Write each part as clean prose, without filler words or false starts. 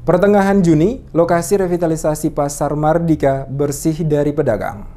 Pertengahan Juni, lokasi revitalisasi Pasar Mardika bersih dari pedagang.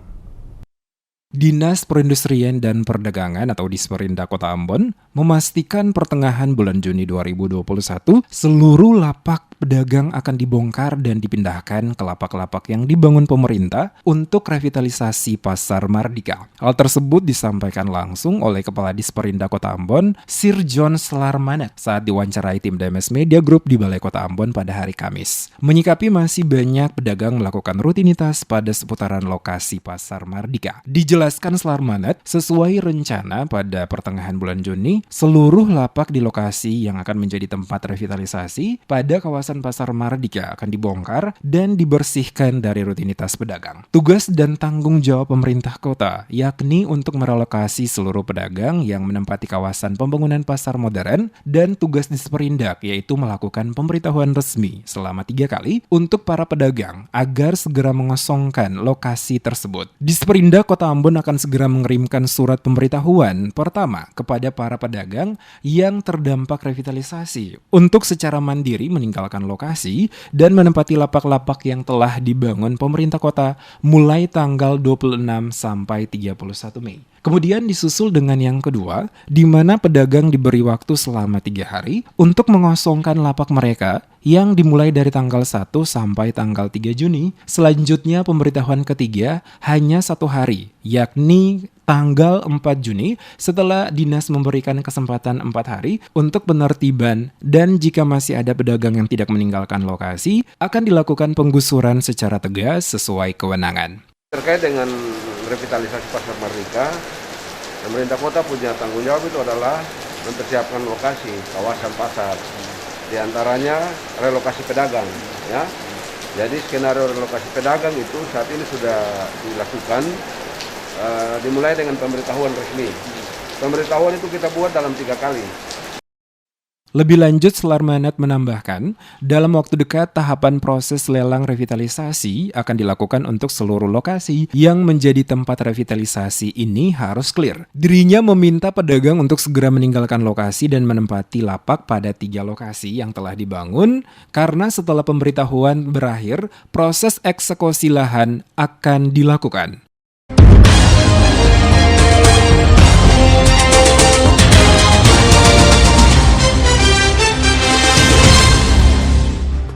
Dinas Perindustrian dan Perdagangan atau Disperindak Kota Ambon memastikan pertengahan bulan Juni 2021 seluruh lapak pedagang akan dibongkar dan dipindahkan ke lapak-lapak yang dibangun pemerintah untuk revitalisasi Pasar Mardika. Hal tersebut disampaikan langsung oleh Kepala Disperindak Kota Ambon, Sir John Slarmanet saat diwawancarai tim DMS Media Group di Balai Kota Ambon pada hari Kamis. Menyikapi masih banyak pedagang melakukan rutinitas pada seputaran lokasi Pasar Mardika. Dijelaskan Slarmanet, sesuai rencana pada pertengahan bulan Juni, seluruh lapak di lokasi yang akan menjadi tempat revitalisasi pada kawasan Pasar Mardika akan dibongkar dan dibersihkan dari rutinitas pedagang. Tugas dan tanggung jawab pemerintah kota yakni untuk merelokasi seluruh pedagang yang menempati kawasan pembangunan pasar modern, dan tugas Disperindak yaitu melakukan pemberitahuan resmi selama 3 kali untuk para pedagang agar segera mengosongkan lokasi tersebut. Disperindak Kota Ambon akan segera mengirimkan surat pemberitahuan pertama kepada para pedagang yang terdampak revitalisasi untuk secara mandiri meninggalkan lokasi dan menempati lapak-lapak yang telah dibangun pemerintah kota mulai tanggal 26 sampai 31 Mei. Kemudian disusul dengan yang kedua, di mana pedagang diberi waktu selama 3 hari untuk mengosongkan lapak mereka yang dimulai dari tanggal 1 sampai tanggal 3 Juni. Selanjutnya pemberitahuan ketiga hanya 1 hari, yakni tanggal 4 Juni setelah dinas memberikan kesempatan 4 hari untuk penertiban, dan jika masih ada pedagang yang tidak meninggalkan lokasi, akan dilakukan penggusuran secara tegas sesuai kewenangan. Terkait dengan revitalisasi Pasar Mardika, pemerintah kota punya tanggung jawab itu adalah mempersiapkan lokasi kawasan pasar, di antaranya relokasi pedagang. Ya, jadi skenario relokasi pedagang itu saat ini sudah dilakukan, dimulai dengan pemberitahuan resmi. Pemberitahuan itu kita buat dalam 3 kali. Lebih lanjut, Slarmanet menambahkan, dalam waktu dekat tahapan proses lelang revitalisasi akan dilakukan untuk seluruh lokasi yang menjadi tempat revitalisasi ini harus clear. Dirinya meminta pedagang untuk segera meninggalkan lokasi dan menempati lapak pada 3 lokasi yang telah dibangun, karena setelah pemberitahuan berakhir, proses eksekusi lahan akan dilakukan.